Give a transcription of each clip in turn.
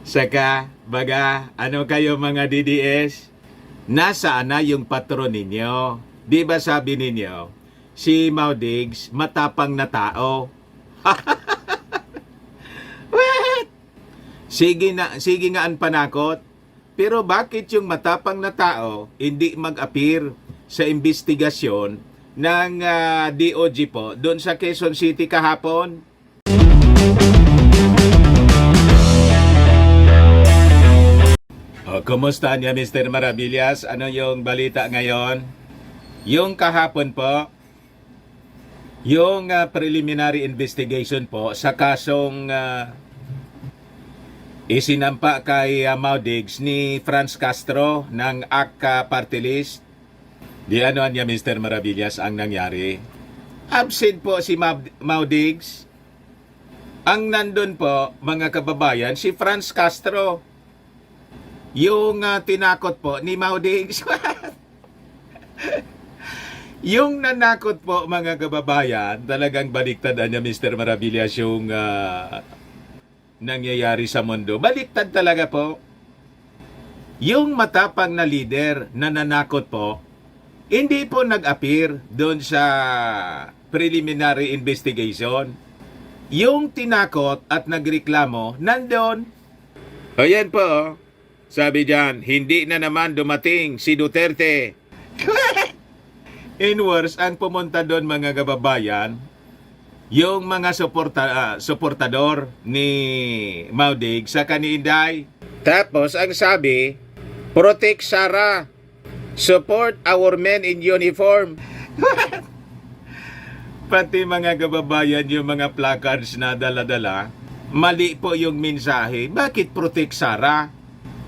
Saka, baga, ano kayo mga DDS? Nasaan na yung patron ninyo? Di ba sabi ninyo, si Maudigs matapang na tao? What? Sige nga ang panakot. Pero bakit yung matapang na tao hindi mag-appear sa investigasyon ng DOJ po doon sa Quezon City kahapon? Kumusta niya Mr. Maravillas? Ano yung balita ngayon? Yung kahapon po, yung preliminary investigation po sa kasong isinampa kay Maudigs ni Franz Castro ng AK Party List. Di ano niya Mr. Maravillas ang nangyari? Absent po si Maudigs. Ang nandun po, mga kababayan, si Franz Castro. Yung tinakot po ni Maudigs. Yung nanakot po, mga kababayan, talagang baliktad niya Mr. Maravillas yung nangyayari sa mundo. Baliktad talaga po. Yung matapang na leader na nanakot po, hindi po nag-appear doon sa preliminary investigation. Yung tinakot at nagreklamo, nandun. Ayan po, sabi dyan, hindi na naman dumating si Duterte. In worse, ang pumunta doon mga kababayan, yung mga suportador ni Maudigs sa kaniinday. Tapos ang sabi, protect Sara, support our men in uniform. Pati mga kababayan, yung mga placards na dala-dala, mali po yung mensahe. Bakit protect Sara?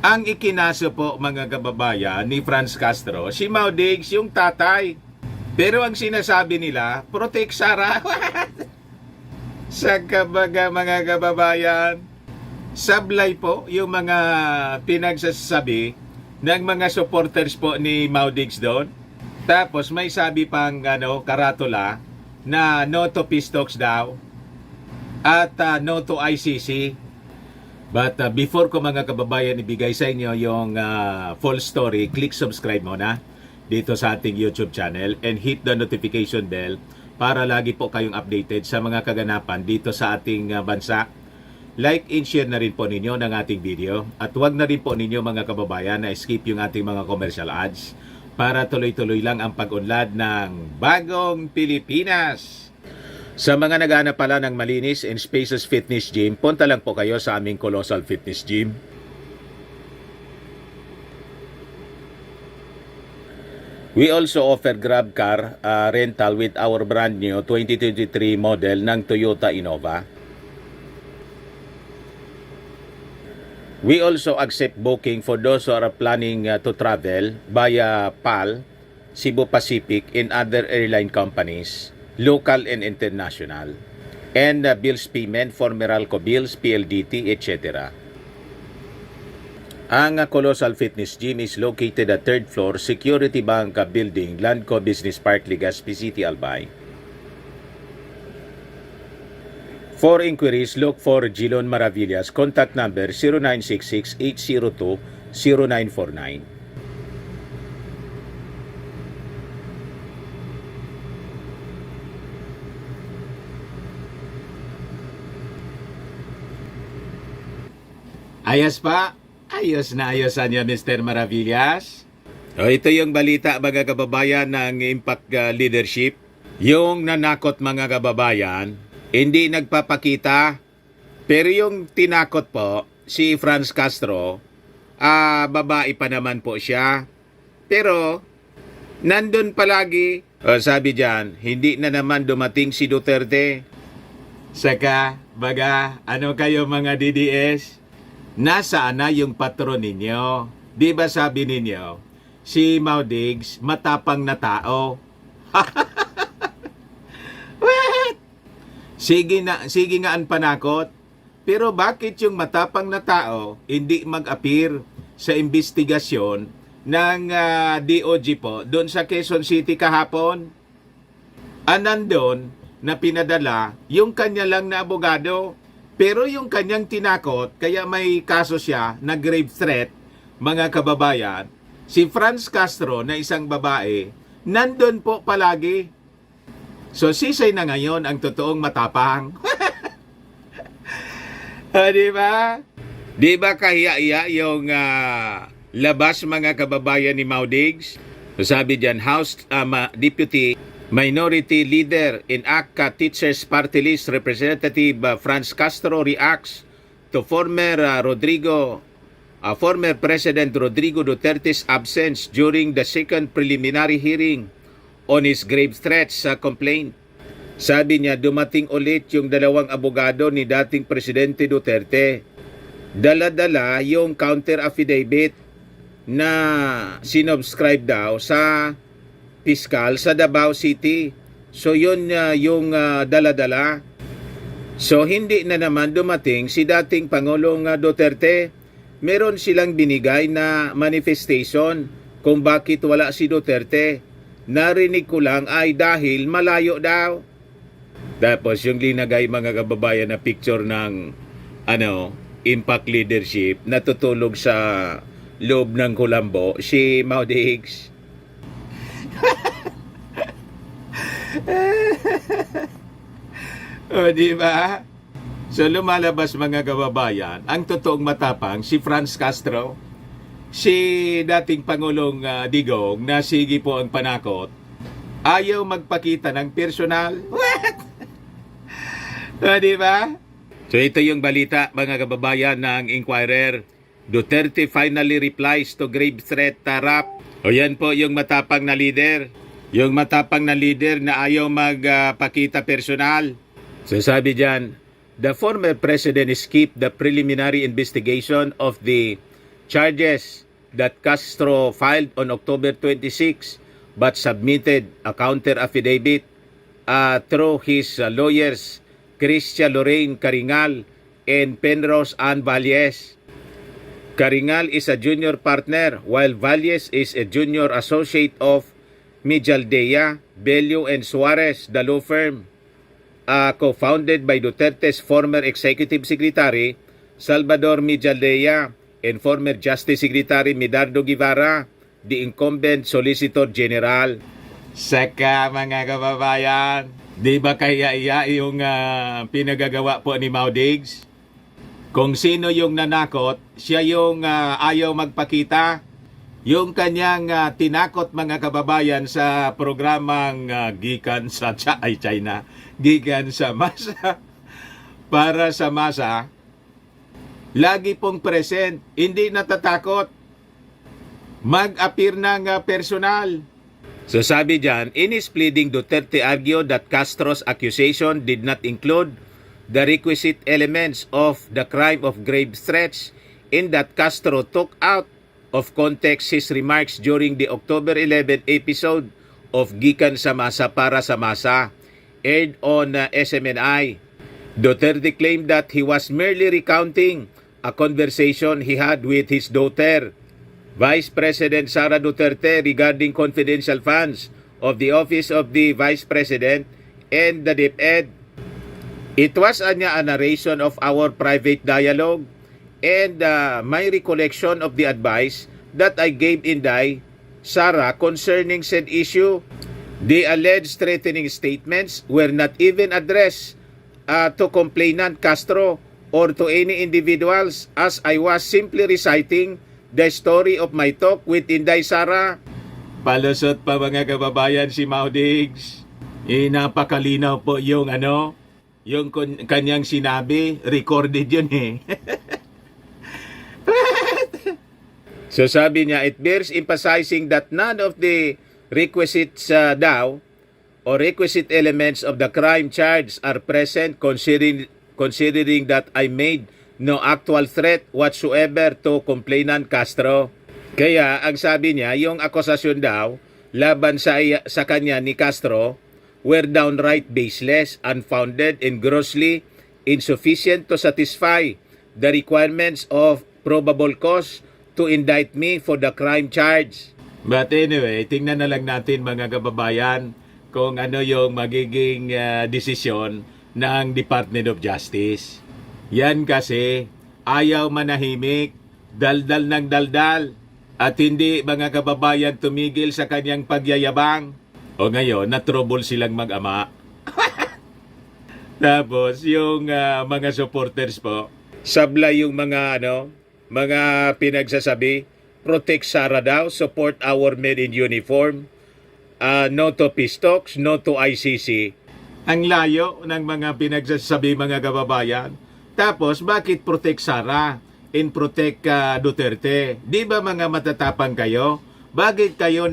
Ang ikinaso po mga kababayan ni Franz Castro, si Maudigs yung tatay. Pero ang sinasabi nila, protect Sara. Sa kabaga mga kababayan, sablay po yung mga pinagsasabi ng mga supporters po ni Maudigs doon. Tapos may sabi pang karatula na no to peace talks daw at no to ICC. But before ko mga kababayan ibigay sa inyo yung full story, click subscribe muna dito sa ating YouTube channel and hit the notification bell para lagi po kayong updated sa mga kaganapan dito sa ating bansa. Like and share na rin po ninyo ng ating video at huwag na rin po ninyo mga kababayan na skip yung ating mga commercial ads para tuloy-tuloy lang ang pag-unlad ng bagong Pilipinas. Sa mga naghahanap pala ng malinis and spacious fitness gym, punta lang po kayo sa aming Colossal Fitness Gym. We also offer Grab car rental with our brand new 2023 model ng Toyota Innova. We also accept booking for those who are planning to travel via PAL, Cebu Pacific, and other airline companies, local and international, and bills payment for Meralco bills, PLDT, etc. Ang Colossal Fitness Gym is located at 3rd floor, Security Bank Building, Landco Business Park, Legazpi City, Albay. For inquiries, look for Gilon Maravillas. Contact number 0966-802-0949. Ayos pa? Ayos na ayosan niya Mr. Maravillas. Ito yung balita mga kababayan ng Impact Leadership. Yung nanakot mga kababayan, hindi nagpapakita. Pero yung tinakot po, si Franz Castro, babae pa naman po siya. Pero, nandun palagi. Sabi dyan, hindi na naman dumating si Duterte. Saka, baga, ano kayo mga DDS? Nasaan na yung patron ninyo? Di ba sabi ninyo, si Maudigs matapang na tao? What? Sige nga ang panakot. Pero bakit yung matapang na tao hindi mag-appear sa investigasyon ng DOJ po doon sa Quezon City kahapon? Nandun na pinadala yung kanya lang na abogado. Pero yung kanyang tinakot, kaya may kaso siya na grave threat, mga kababayan, si Franz Castro na isang babae, nandun po palagi. So sisay na ngayon ang totoong matapang. Di ba? Di ba kahiya-iya yung labas mga kababayan ni Maudigs? Sabi dyan, House Deputy Minority Leader in ACCA Teachers Party List Representative Franz Castro reacts to former President Rodrigo Duterte's absence during the second preliminary hearing on his grave threats complaint. Sabi niya, dumating ulit yung dalawang abogado ni dating Presidente Duterte. Dala-dala yung counter affidavit na sinubscribe daw sa piskal sa Davao City. So yun yung dala-dala. So hindi na naman dumating si dating Pangulong Duterte. Meron silang binigay na manifestation kung bakit wala si Duterte. Narinig ko lang ay dahil malayo daw. Tapos yung linagay mga kababayan na picture ng impact leadership natutulog sa loob ng kulambo si Maudigs. O diba? So lumalabas mga kababayan, ang totoong matapang si Franz Castro, si dating Pangulong Digong na sige po ang panakot, ayaw magpakita ng personal. What? O diba? So ito yung balita mga kababayan ng Inquirer. Duterte finally replies to grave threat rap. O yan po yung matapang na leader. Yung matapang na leader na ayaw magpakita personal. So sabi dyan, the former president skipped the preliminary investigation of the charges that Castro filed on October 26 but submitted a counter affidavit through his lawyers Cristia Lorraine Caringal and Penrose Ann Valles. Caringal is a junior partner while Valles is a junior associate of Mijaldea, Bello and Suarez, the law firm, co-founded by Duterte's former Executive Secretary Salvador Mijaldea and former Justice Secretary Medardo Guevara, the incumbent Solicitor General. Saka mga kababayan, di ba kaya yung pinagagawa po ni Maudigs? Kung sino yung nanakot, siya yung ayaw magpakita. Yung kanyang tinakot mga kababayan sa programang Gikan sa China, Gikan sa Masa, para sa masa, lagi pong present, hindi natatakot mag-appear ng personal. So sabi dyan, in his pleading, Duterte argued that Castro's accusation did not include the requisite elements of the crime of grave threats, in that Castro took out of context his remarks during the October 11 episode of Gikan sa Masa para sa Masa, aired on SMNI. Duterte claimed that he was merely recounting a conversation he had with his daughter, Vice President Sara Duterte, regarding confidential funds of the Office of the Vice President and the DepEd. It was a narration of our private dialogue and my recollection of the advice that I gave Inday Sara concerning said issue. The alleged threatening statements were not even addressed to complainant Castro or to any individuals, as I was simply reciting the story of my talk with Inday Sara. Palusot pa mga kababayan si Maudigs. Napakalinaw po yung yung kanyang sinabi, recorded yun eh. So sabi niya, it bears emphasizing that none of the requisites daw or requisite elements of the crime charge are present, considering that I made no actual threat whatsoever to complainant Castro. Kaya ang sabi niya, yung akusasyon daw laban sa kanya ni Castro were downright baseless, unfounded, and grossly insufficient to satisfy the requirements of probable cause to indict me for the crime charge. But anyway, tingnan na lang natin mga kababayan kung ano yung magiging desisyon ng Department of Justice. Yan kasi ayaw manahimik, daldal ng daldal, at hindi mga kababayan tumigil sa kanyang pagyayabang. O ngayon, na-trouble silang mag-ama. Tapos yung mga supporters po, sablay yung mga pinagsasabi, protect Sara daw, support our men in uniform, no to peace talks, no to ICC. Ang layo ng mga pinagsasabi mga kababayan. Tapos bakit protect Sara and protect Duterte? Di ba mga matatapang kayo? Bakit kayo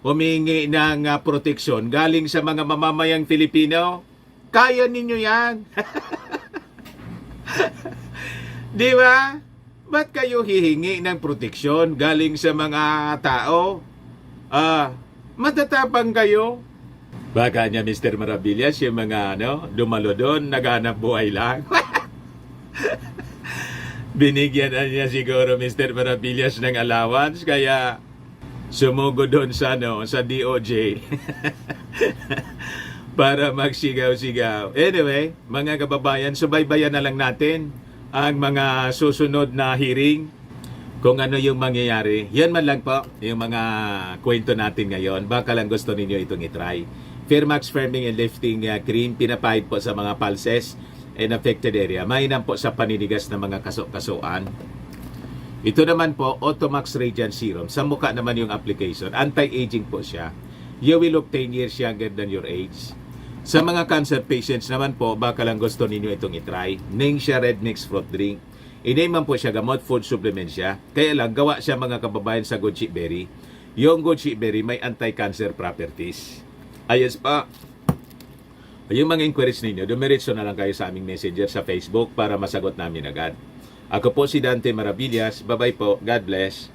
humingi ng proteksyon galing sa mga mamamayang Filipino? Kaya ninyo yan. Di ba? Ba't kayo hihingi ng proteksyon galing sa mga tao? Matatapang kayo. Baka niya Mr. Maravillas, yung mga dumalo doon, naghanap buhay lang. Binigyan na niya siguro Mr. Maravillas ng allowance, kaya sumugo doon sa DOJ. Para magsigaw-sigaw. Anyway, mga kababayan, subaybayan na lang natin ang mga susunod na hearing kung ano yung mangyayari. Yan man lang po yung mga kwento natin ngayon. Baka lang gusto ninyo itong itry. Fairmax Firming and Lifting Cream, pinapahid po sa mga pulses and affected area. Mainam po sa paninigas ng mga kaso-kasuan. Ito naman po, Automax Radiant Serum. Sa mukha naman yung application. Anti-aging po siya. You will look 10 years younger than your age. Sa mga cancer patients naman po, baka lang gusto ninyo itong itry. Ningxia Red Mix Fruit Drink. Inaiman po siya gamot, food supplement siya. Kaya lang, gawa siya mga kababayan sa goji berry. Yung goji berry may anti-cancer properties. Ayos pa. Yung mga inquiries ninyo, dumiretso na lang kayo sa aming messenger sa Facebook para masagot namin agad. Ako po si Dante Maravillas. Bye-bye po. God bless.